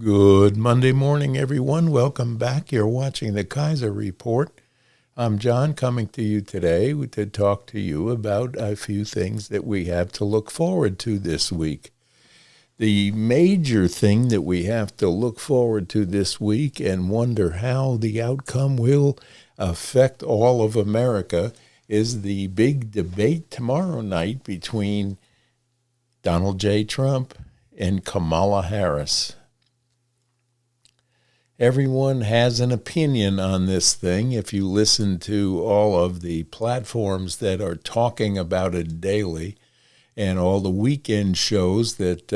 Good Monday morning, everyone. Welcome back. You're watching the Kaiser Report. I'm John, coming to you today to talk to you about a few things that we have to look forward to this week. The major thing that we have to look forward to this week and wonder how the outcome will affect all of America is the big debate tomorrow night between Donald J. Trump and Kamala Harris. Everyone has an opinion on this thing. If you listen to all of the platforms that are talking about it daily and all the weekend shows that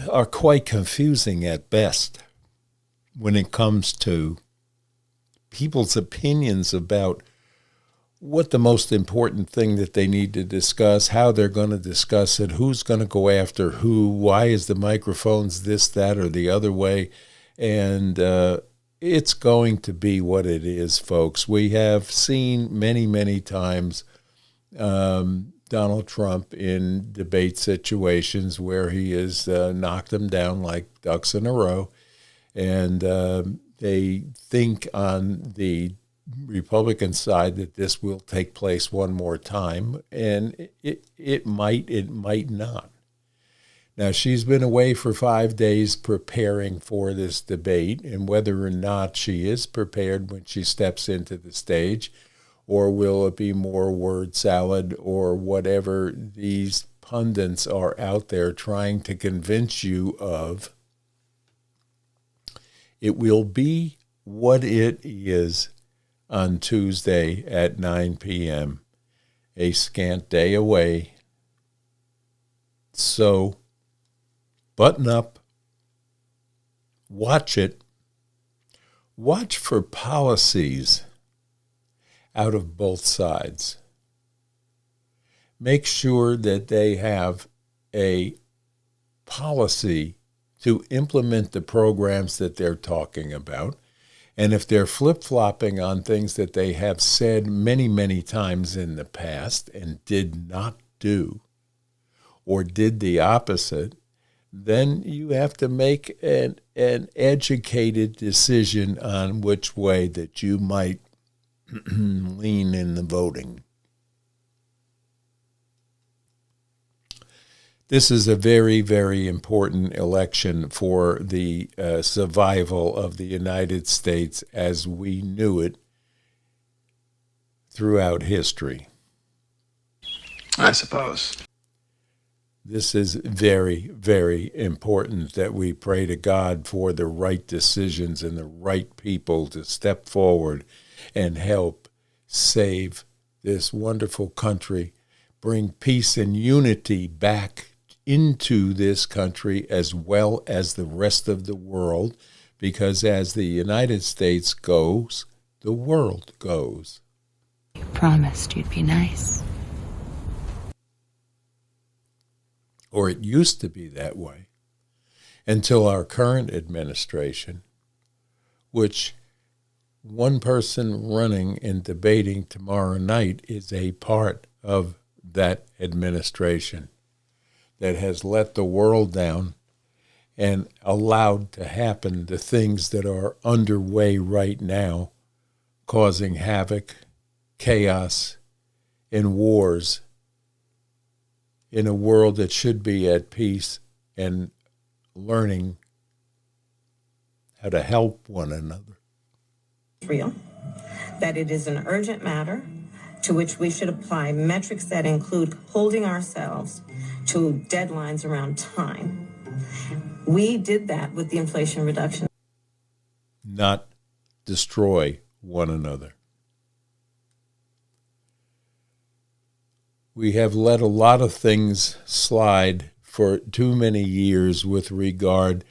are quite confusing at best when it comes to people's opinions about what the most important thing that they need to discuss, how they're going to discuss it, who's going to go after who, why is the microphones this, that, or the other way. And it's going to be what it is, folks. We have seen many, many times Donald Trump in debate situations where he has knocked them down like ducks in a row. And they think on the Republican side that this will take place one more time, and it might not. Now, she's been away for 5 days preparing for this debate, and whether or not she is prepared when she steps into the stage, or will it be more word salad or whatever these pundits are out there trying to convince you of, it will be what it is on Tuesday at 9 p.m., a scant day away. So, button up, watch it, watch for policies out of both sides. Make sure that they have a policy to implement the programs that they're talking about. And if they're flip-flopping on things that they have said many, many times in the past and did not do, or did the opposite, then you have to make an educated decision on which way that you might lean in the voting. This is a very, very important election for the survival of the United States as we knew it throughout history. I suppose. This is very, very important that we pray to God for the right decisions and the right people to step forward and help save this wonderful country, bring peace and unity back into this country as well as the rest of the world, because as the United States goes, the world goes. You promised you'd be nice. Or it used to be that way until our current administration, which one person running and debating tomorrow night is a part of that administration that has let the world down and allowed to happen the things that are underway right now, causing havoc, chaos, and wars in a world that should be at peace and learning how to help one another. Real, that it is an urgent matter to which we should apply metrics that include holding ourselves to deadlines around time. We did that with the Inflation Reduction. Not destroy one another. We have let a lot of things slide for too many years with regard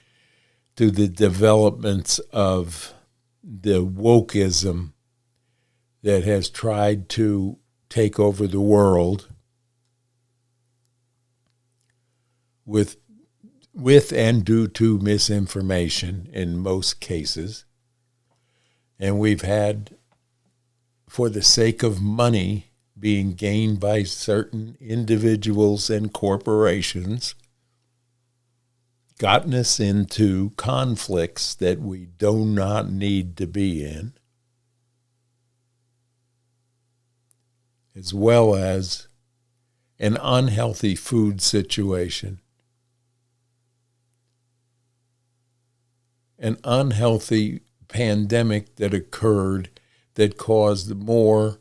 to the developments of the wokeism that has tried to take over the world with and due to misinformation in most cases. And we've had, for the sake of money being gained by certain individuals and corporations, gotten us into conflicts that we do not need to be in, as well as an unhealthy food situation, an unhealthy pandemic that occurred that caused more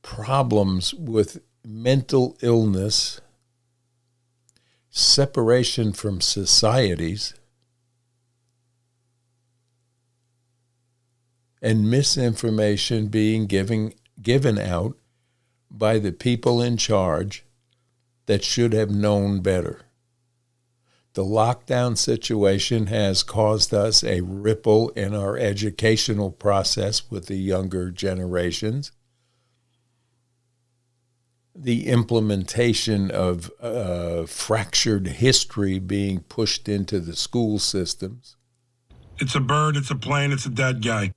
problems with mental illness, separation from societies, and misinformation being given out by the people in charge that should have known better. The lockdown situation has caused us a ripple in our educational process with the younger generations. The implementation of fractured history being pushed into the school systems. It's a bird, it's a plane, it's a dead guy.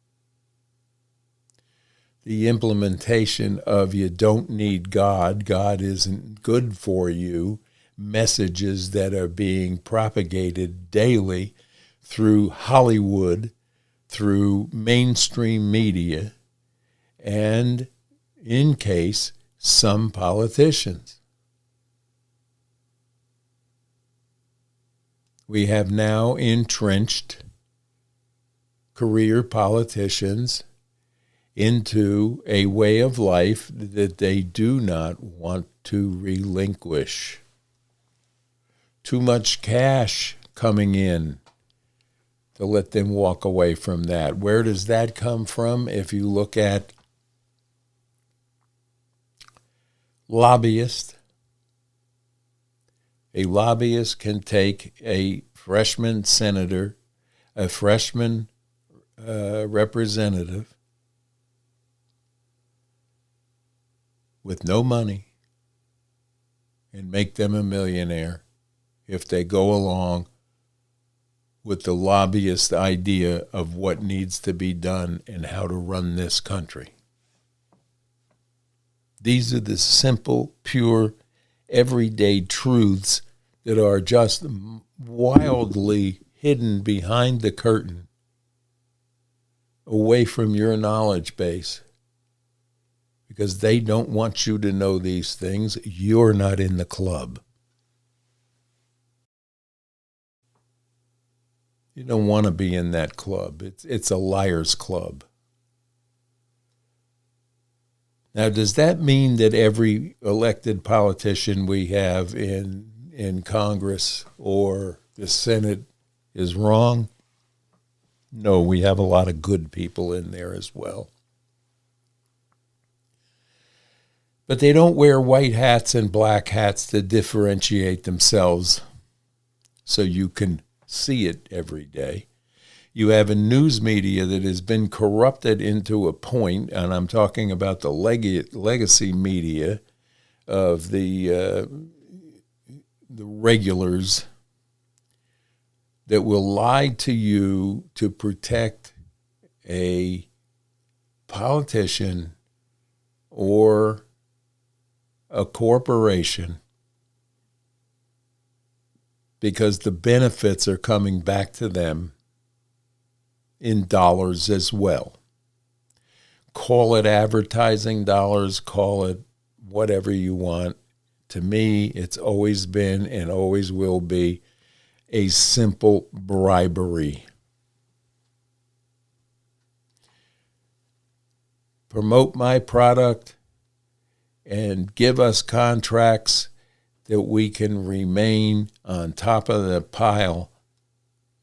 The implementation of you don't need God, God isn't good for you, messages that are being propagated daily through Hollywood, through mainstream media, and in case some politicians. We have now entrenched career politicians into a way of life that they do not want to relinquish. Too much cash coming in to let them walk away from that. Where does that come from? If you look at lobbyists, a lobbyist can take a freshman senator, a freshman representative with no money and make them a millionaire if they go along with the lobbyist idea of what needs to be done and how to run this country. These are the simple, pure, everyday truths that are just wildly hidden behind the curtain, away from your knowledge base, because they don't want you to know these things. You're not in the club. You don't want to be in that club. It's a liar's club. Now, does that mean that every elected politician we have in Congress or the Senate is wrong? No, we have a lot of good people in there as well. But they don't wear white hats and black hats to differentiate themselves so you can see it every day. You have a news media that has been corrupted into a point, and I'm talking about the legacy media of the regulars that will lie to you to protect a politician or a corporation because the benefits are coming back to them in dollars as well. Call it advertising dollars, call it whatever you want. To me, it's always been and always will be a simple bribery. Promote my product and give us contracts that we can remain on top of the pile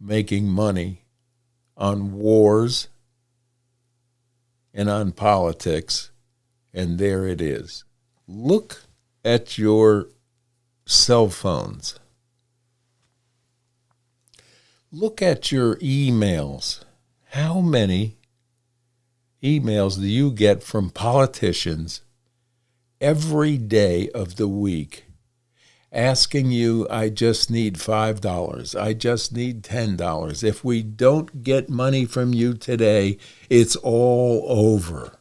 making money on wars and on politics, and there it is. Look at your cell phones. Look at your emails. How many emails do you get from politicians every day of the week asking you, I just need $5, I just need $10. If we don't get money from you today, it's all over.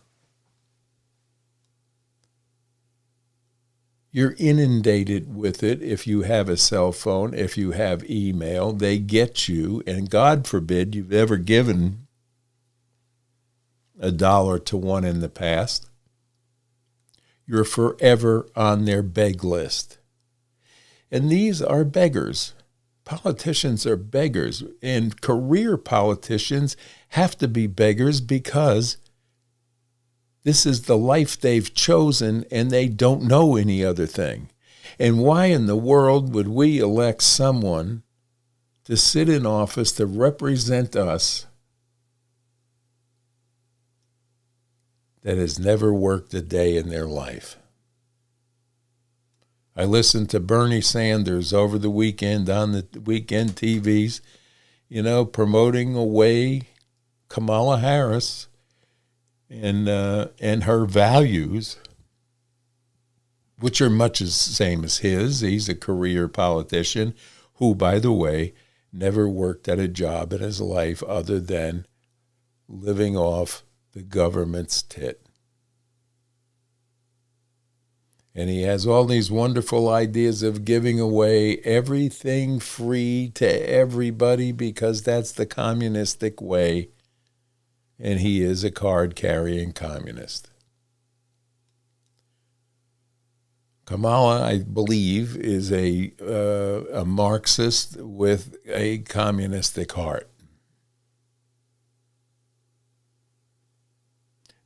You're inundated with it if you have a cell phone, if you have email. They get you, and God forbid you've ever given $1 to one in the past. You're forever on their beg list. And these are beggars. Politicians are beggars, and career politicians have to be beggars because this is the life they've chosen and they don't know any other thing. And why in the world would we elect someone to sit in office to represent us that has never worked a day in their life? I listened to Bernie Sanders over the weekend on the weekend TVs, promoting away Kamala Harris and her values, which are much the same as his. He's a career politician who, by the way, never worked at a job in his life other than living off the government's tit. And he has all these wonderful ideas of giving away everything free to everybody because that's the communistic way. And he is a card-carrying communist. Kamala, I believe, is a Marxist with a communistic heart.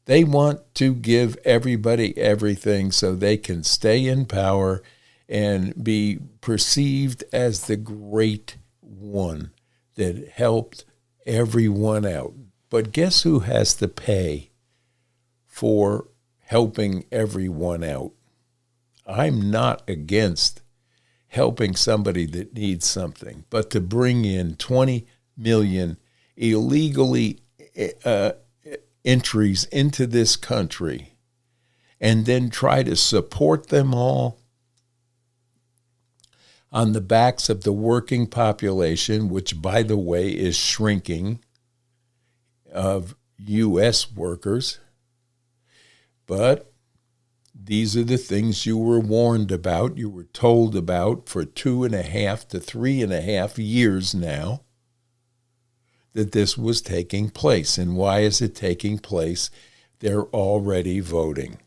They want to give everybody everything so they can stay in power and be perceived as the great one that helped everyone out. But guess who has to pay for helping everyone out? I'm not against helping somebody that needs something, but to bring in 20 million illegally entries into this country and then try to support them all on the backs of the working population, which, by the way, is shrinking, of U.S. workers. But these are the things you were warned about, you were told about for 2.5 to 3.5 years now, that this was taking place. And why is it taking place? They're already voting.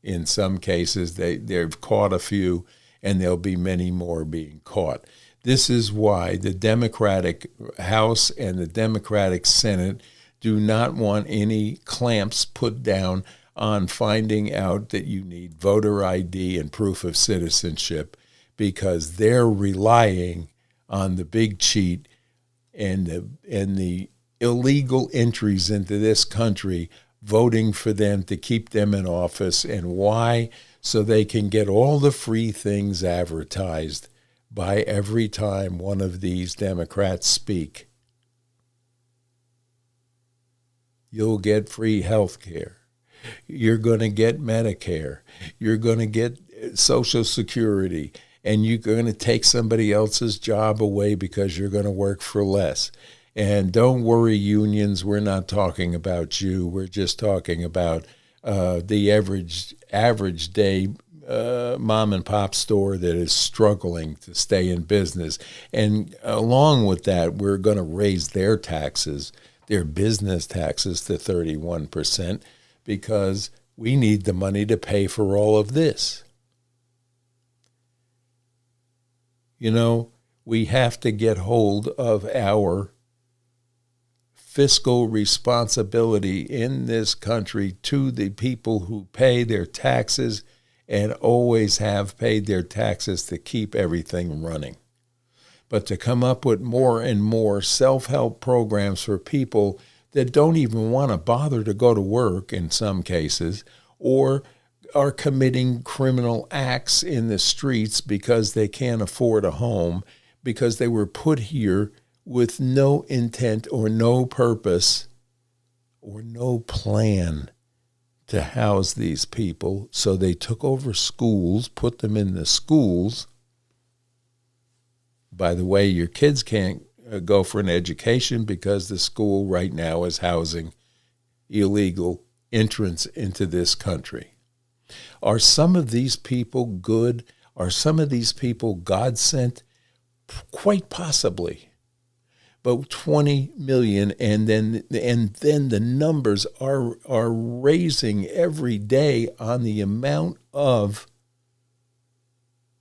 In some cases, they've caught a few, and there'll be many more being caught. This is why the Democratic House and the Democratic Senate do not want any clamps put down on finding out that you need voter ID and proof of citizenship, because they're relying on the big cheat and the illegal entries into this country, voting for them to keep them in office. And why? So they can get all the free things advertised by every time one of these Democrats speak. You'll get free health care. You're going to get Medicare. You're going to get Social Security. And you're going to take somebody else's job away because you're going to work for less. And don't worry, unions, we're not talking about you. We're just talking about the average day mom and pop store that is struggling to stay in business. And along with that, we're going to raise their taxes, their business taxes, to 31%, because we need the money to pay for all of this. You know, we have to get hold of our fiscal responsibility in this country to the people who pay their taxes and always have paid their taxes to keep everything running. But to come up with more and more self-help programs for people that don't even want to bother to go to work in some cases, or are committing criminal acts in the streets because they can't afford a home, because they were put here with no intent or no purpose or no plan to house these people. So they took over schools, put them in the schools. By the way, your kids can't go for an education because the school right now is housing illegal entrants into this country. Are some of these people good? Are some of these people God sent? Quite possibly. But 20 million, and then the numbers are raising every day on the amount of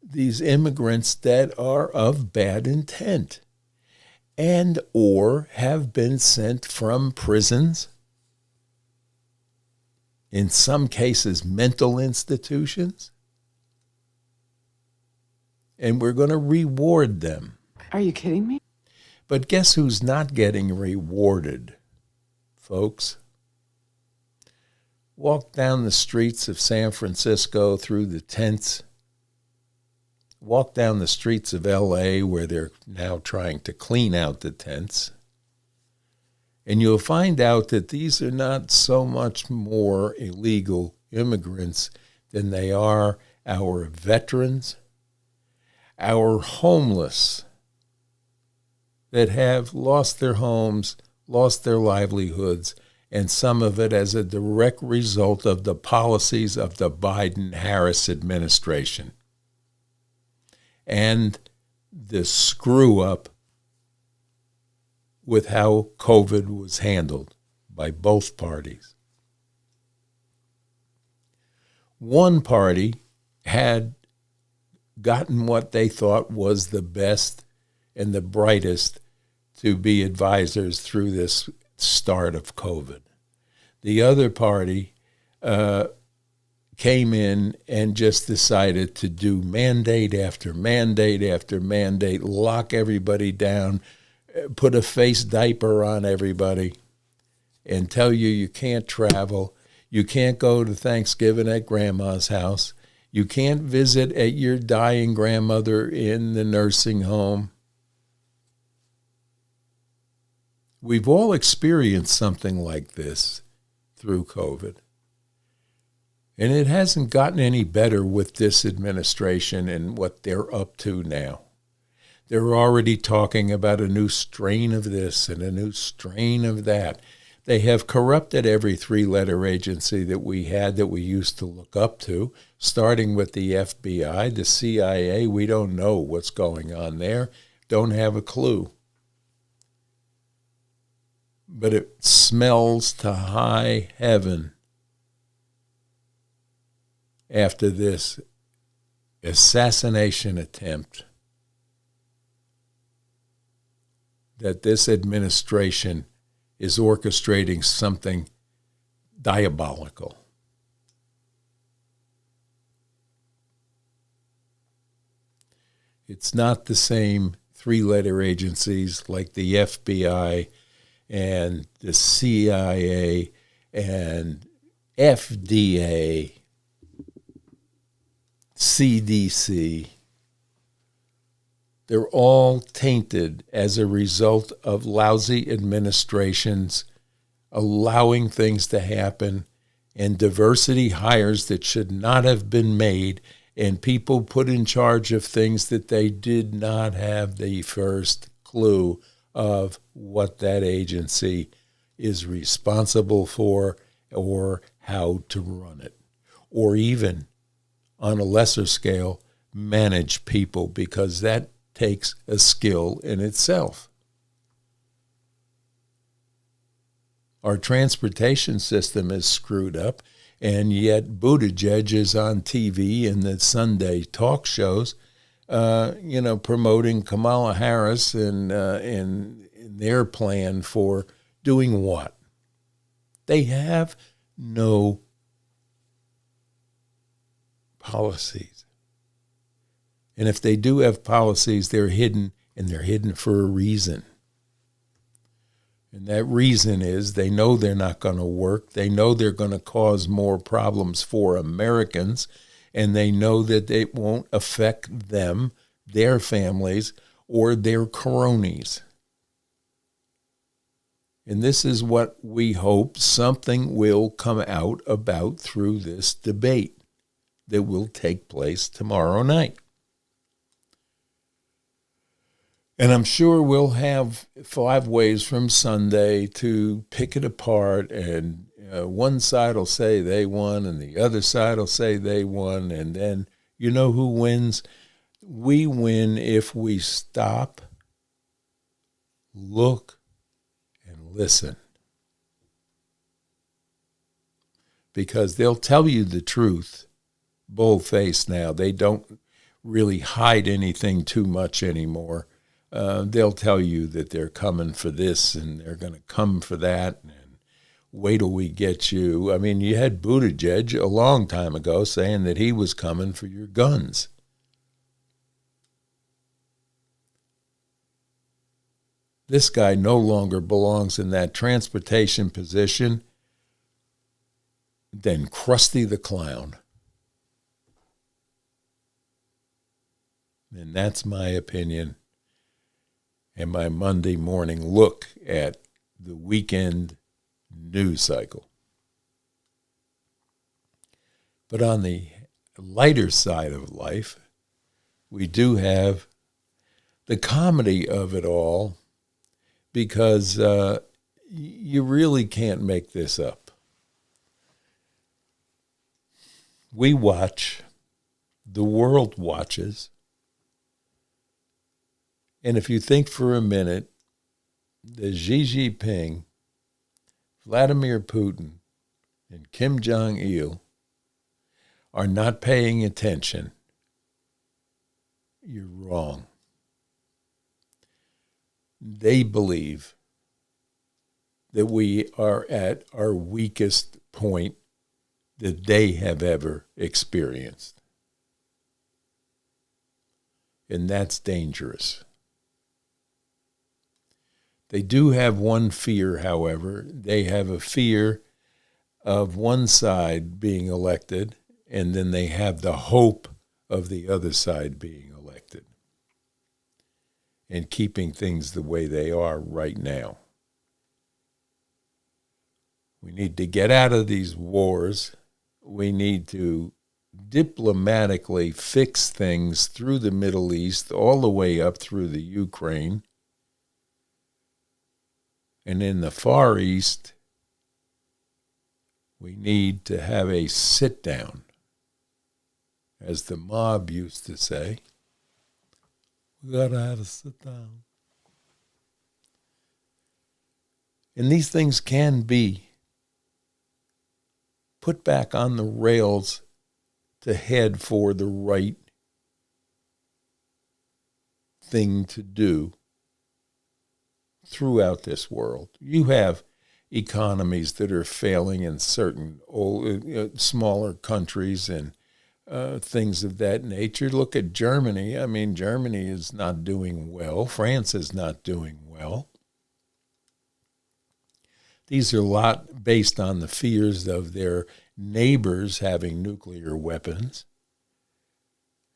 these immigrants that are of bad intent and or have been sent from prisons, in some cases mental institutions, and we're going to reward them. Are you kidding me? But guess who's not getting rewarded, folks? Walk down the streets of San Francisco through the tents. Walk down the streets of LA where they're now trying to clean out the tents. And you'll find out that these are not so much more illegal immigrants than they are our veterans, our homeless that have lost their homes, lost their livelihoods, and some of it as a direct result of the policies of the Biden-Harris administration and the screw-up with how COVID was handled by both parties. One party had gotten what they thought was the best and the brightest to be advisors through this start of COVID. The other party came in and just decided to do mandate after mandate after mandate, lock everybody down, put a face diaper on everybody, and tell you can't travel, you can't go to Thanksgiving at grandma's house, you can't visit at your dying grandmother in the nursing home. We've all experienced something like this through COVID. And it hasn't gotten any better with this administration and what they're up to now. They're already talking about a new strain of this and a new strain of that. They have corrupted every three-letter agency that we had that we used to look up to, starting with the FBI, the CIA. We don't know what's going on there, don't have a clue. But it smells to high heaven after this assassination attempt that this administration is orchestrating something diabolical. It's not the same three-letter agencies like the FBI and the CIA and FDA, CDC. They're all tainted as a result of lousy administrations allowing things to happen and diversity hires that should not have been made and people put in charge of things that they did not have the first clue of what that agency is responsible for or how to run it, or even on a lesser scale, manage people, because that takes a skill in itself. Our transportation system is screwed up, and yet Buttigieg is on TV in the Sunday talk shows, promoting Kamala Harris and their plan for doing what? They have no policies. And if they do have policies, they're hidden, and they're hidden for a reason. And that reason is they know they're not going to work. They know they're going to cause more problems for Americans, and they know that it won't affect them, their families, or their cronies. And this is what we hope something will come out about through this debate that will take place tomorrow night. And I'm sure we'll have 5 ways from Sunday to pick it apart, and one side will say they won and the other side will say they won, and then you know who wins? We win if we stop, look, and listen. Because they'll tell you the truth, bold-faced now. They don't really hide anything too much anymore. They'll tell you that they're coming for this and they're going to come for that, and wait till we get you. I mean, you had Buttigieg a long time ago saying that he was coming for your guns. This guy no longer belongs in that transportation position than Krusty the Clown. And that's my opinion and my Monday morning look at the weekend news cycle. But on the lighter side of life, we do have the comedy of it all, because you really can't make this up. We watch, the world watches, and if you think for a minute that Xi Jinping, Vladimir Putin, and Kim Jong-il are not paying attention, you're wrong. They believe that we are at our weakest point that they have ever experienced. And that's dangerous. They do have one fear, however. They have a fear of one side being elected, and then they have the hope of the other side being elected and keeping things the way they are right now. We need to get out of these wars. We need to diplomatically fix things through the Middle East, all the way up through the Ukraine. And in the Far East, we need to have a sit-down, as the mob used to say. We got to have a sit-down. And these things can be put back on the rails to head for the right thing to do throughout this world. You have economies that are failing in certain smaller countries and things of that nature. Look at Germany. I mean, Germany is not doing well. France is not doing well. These are a lot based on the fears of their neighbors having nuclear weapons.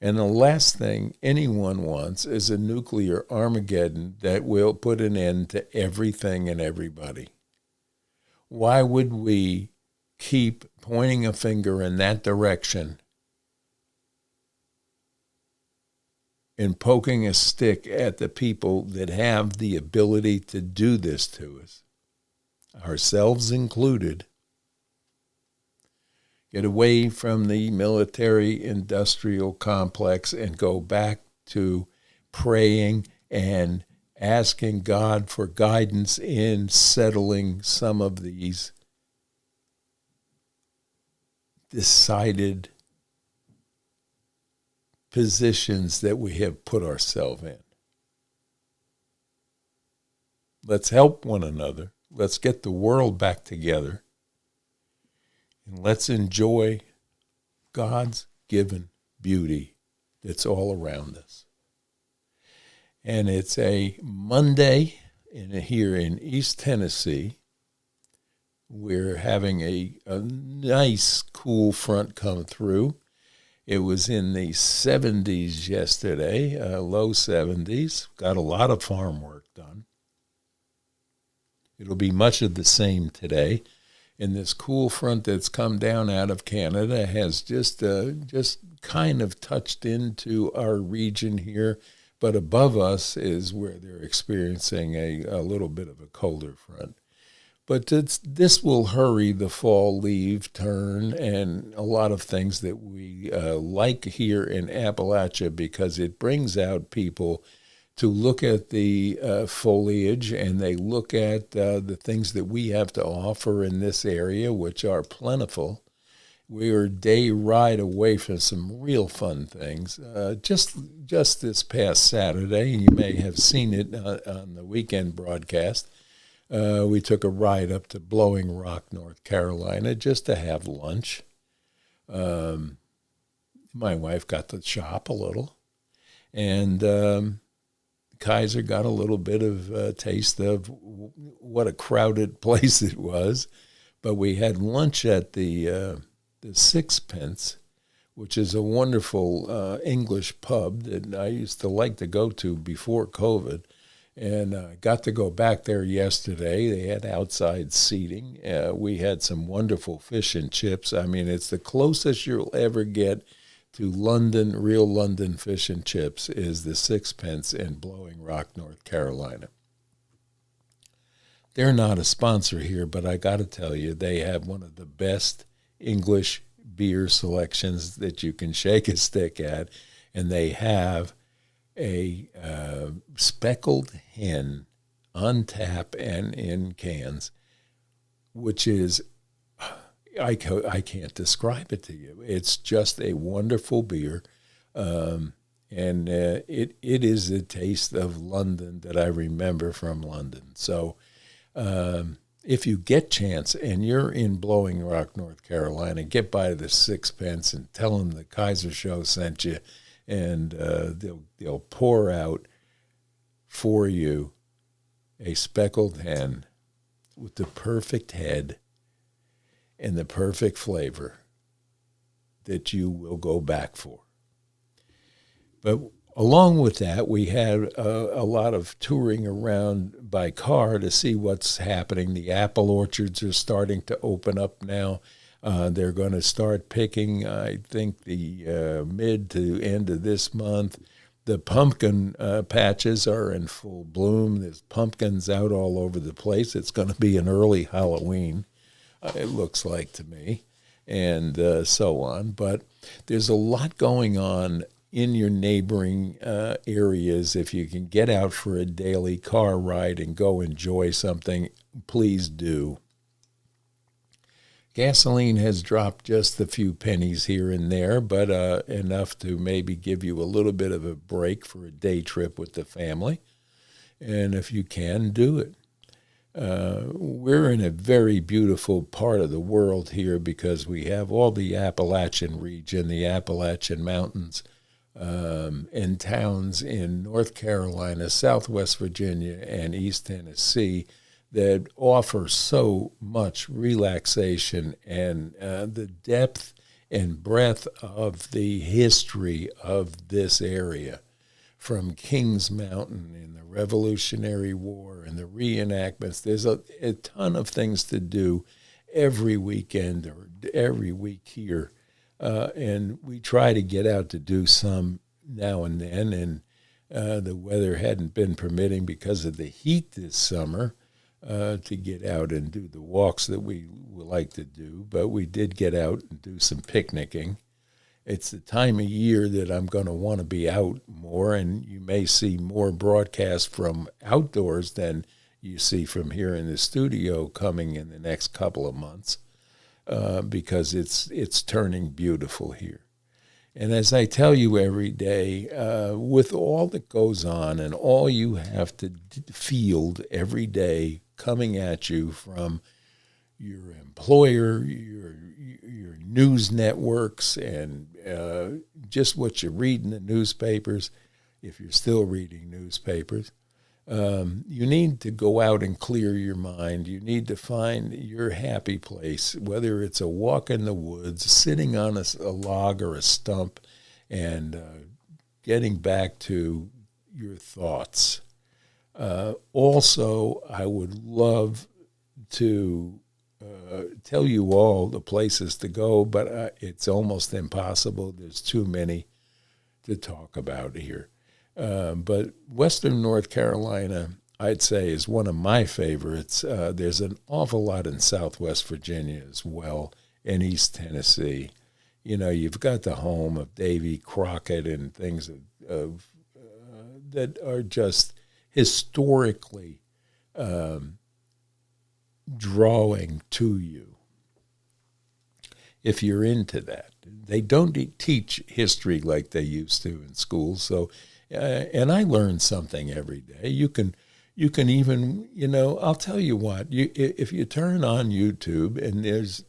And the last thing anyone wants is a nuclear Armageddon that will put an end to everything and everybody. Why would we keep pointing a finger in that direction and poking a stick at the people that have the ability to do this to us, ourselves included? Get away from the military-industrial complex and go back to praying and asking God for guidance in settling some of these decided positions that we have put ourselves in. Let's help one another. Let's get the world back together. And let's enjoy God's given beauty that's all around us. And it's a Monday here in East Tennessee. We're having a nice cool front come through. It was in the 70s yesterday, low 70s. Got a lot of farm work done. It'll be much of the same today. And this cool front that's come down out of Canada has just kind of touched into our region here, but above us is where they're experiencing a little bit of a colder front. But this will hurry the fall leaf turn and a lot of things that we like here in Appalachia, because it brings out people to look at the foliage, and they look at the things that we have to offer in this area, which are plentiful. We are a day ride away from some real fun things. Just this past Saturday, and you may have seen it on the weekend broadcast, we took a ride up to Blowing Rock, North Carolina, just to have lunch. My wife got to shop a little, and Kaiser got a little bit of a taste of what a crowded place it was. But we had lunch at the Sixpence, which is a wonderful English pub that I used to like to go to before COVID. And I got to go back there yesterday. They had outside seating. We had some wonderful fish and chips. I mean, it's the closest you'll ever get to London, real London fish and chips, is the Sixpence in Blowing Rock, North Carolina. They're not a sponsor here, but I got to tell you, they have one of the best English beer selections that you can shake a stick at, and they have a speckled hen on tap and in cans, which is, I can't describe it to you. It's just a wonderful beer, and it is the taste of London that I remember from London. So if you get chance and you're in Blowing Rock, North Carolina, get by the Sixpence and tell them the Kaiser Show sent you, and they'll pour out for you a speckled hen with the perfect head and the perfect flavor that you will go back for. But along with that, we had a lot of touring around by car to see what's happening. The apple orchards are starting to open up now. They're going to start picking, I think, the mid to end of this month. The pumpkin patches are in full bloom. There's pumpkins out all over the place. It's going to be an early Halloween, it looks like to me, and so on. But there's a lot going on in your neighboring areas. If you can get out for a daily car ride and go enjoy something, please do. Gasoline has dropped just a few pennies here and there, but enough to maybe give you a little bit of a break for a day trip with the family. And if you can, do it. We're in a very beautiful part of the world here because we have all the Appalachian region, the Appalachian Mountains, and towns in North Carolina, Southwest Virginia, and East Tennessee that offer so much relaxation and the depth and breadth of the history of this area, from Kings Mountain in the Revolutionary War and the reenactments. There's a ton of things to do every weekend or every week here, and we try to get out to do some now and then, and the weather hadn't been permitting because of the heat this summer to get out and do the walks that we would like to do, but we did get out and do some picnicking. It's the time of year that I'm going to want to be out more, and you may see more broadcasts from outdoors than you see from here in the studio coming in the next couple of months, because it's turning beautiful here. And as I tell you every day, with all that goes on and all you have to field every day coming at you from your employer, your news networks, and just what you read in the newspapers, if you're still reading newspapers, you need to go out and clear your mind. You need to find your happy place, whether it's a walk in the woods, sitting on a log or a stump, and getting back to your thoughts. Also, I would love to tell you all the places to go, but it's almost impossible. There's too many to talk about here. But Western North Carolina, I'd say, is one of my favorites. There's an awful lot in Southwest Virginia as well, and East Tennessee. You know, you've got the home of Davy Crockett and things that are just historically drawing to you. If you're into that, they don't teach history like they used to in school. So, and I learn something every day. You can even, you know, I'll tell you what. If you turn on YouTube and there's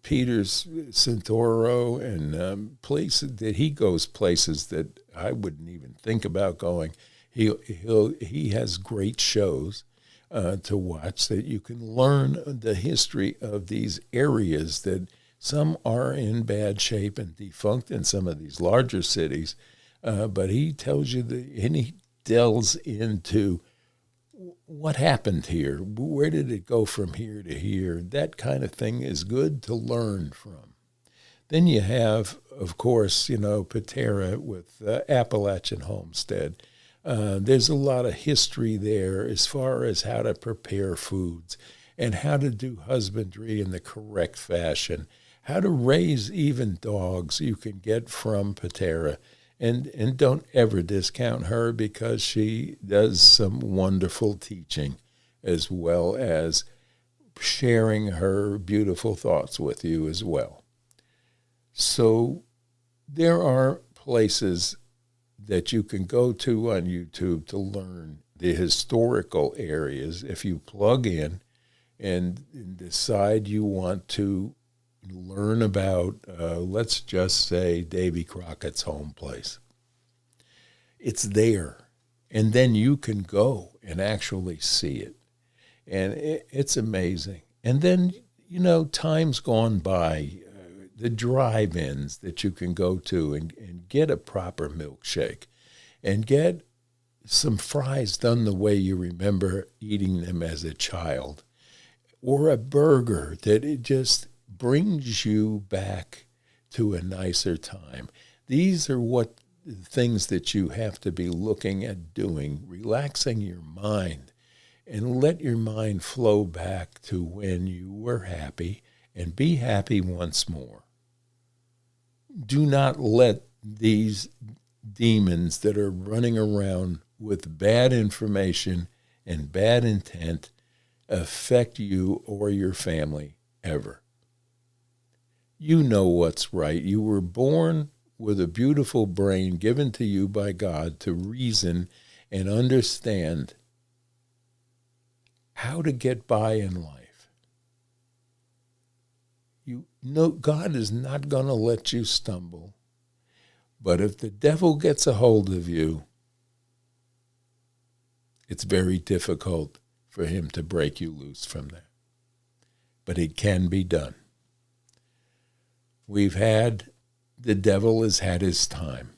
Peter's Santoro and places that he goes places that I wouldn't even think about going. He has great shows to watch that you can learn the history of these areas that some are in bad shape and defunct in some of these larger cities, but he tells you and he delves into what happened here, where did it go from here to here. That kind of thing is good to learn from. Then you have, of course, you know, Patera with Appalachian Homestead. There's a lot of history there as far as how to prepare foods and how to do husbandry in the correct fashion, how to raise even dogs you can get from Patera. And don't ever discount her because she does some wonderful teaching as well as sharing her beautiful thoughts with you as well. So there are places that you can go to on YouTube to learn the historical areas. If you plug in and decide you want to learn about, let's just say, Davy Crockett's home place. It's there. And then you can go and actually see it. And it's amazing. And then, you know, time's gone by, the drive-ins that you can go to and get a proper milkshake and get some fries done the way you remember eating them as a child, or a burger that it just brings you back to a nicer time. These are what things that you have to be looking at doing, relaxing your mind, and let your mind flow back to when you were happy and be happy once more. Do not let these demons that are running around with bad information and bad intent affect you or your family ever. You know what's right. You were born with a beautiful brain given to you by God to reason and understand how to get by in life. You know God is not going to let you stumble. But if the devil gets a hold of you, it's very difficult for him to break you loose from that. But it can be done. The devil has had his time.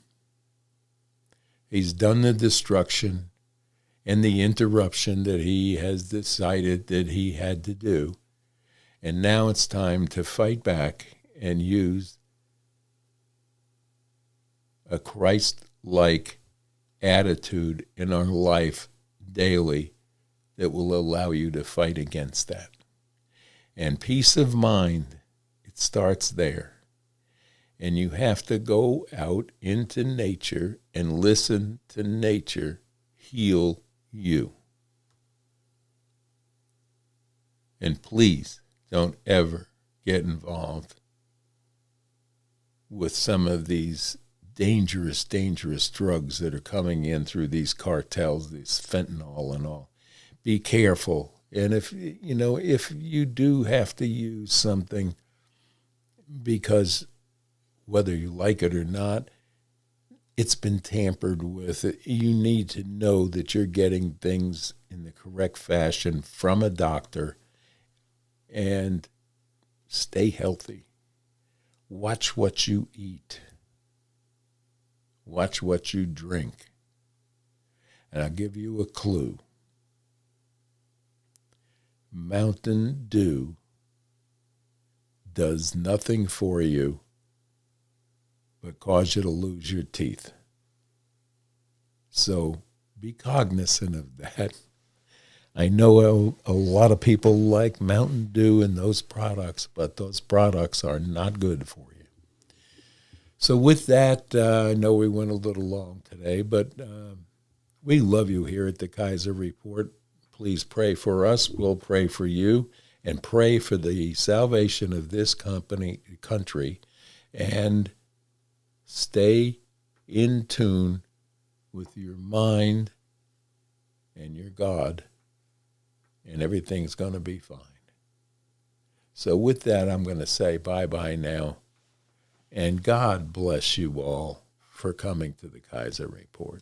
He's done the destruction and the interruption that he has decided that he had to do. And now it's time to fight back and use a Christ-like attitude in our life daily that will allow you to fight against that. And peace of mind, it starts there. And you have to go out into nature and listen to nature heal you. And please don't ever get involved with some of these dangerous drugs that are coming in through these cartels, this fentanyl and all. Be careful. And if you do have to use something, because whether you like it or not, it's been tampered with. You need to know that you're getting things in the correct fashion from a doctor, and stay healthy. Watch what you eat. Watch what you drink. And I'll give you a clue. Mountain Dew does nothing for you but cause you to lose your teeth. So be cognizant of that. I know a lot of people like Mountain Dew and those products, but those products are not good for you. So with that, I know we went a little long today, but we love you here at the Kaiser Report. Please pray for us. We'll pray for you, and pray for the salvation of this country, and stay in tune with your mind and your God, and everything's going to be fine. So with that, I'm going to say bye-bye now, and God bless you all for coming to the Kaiser Report.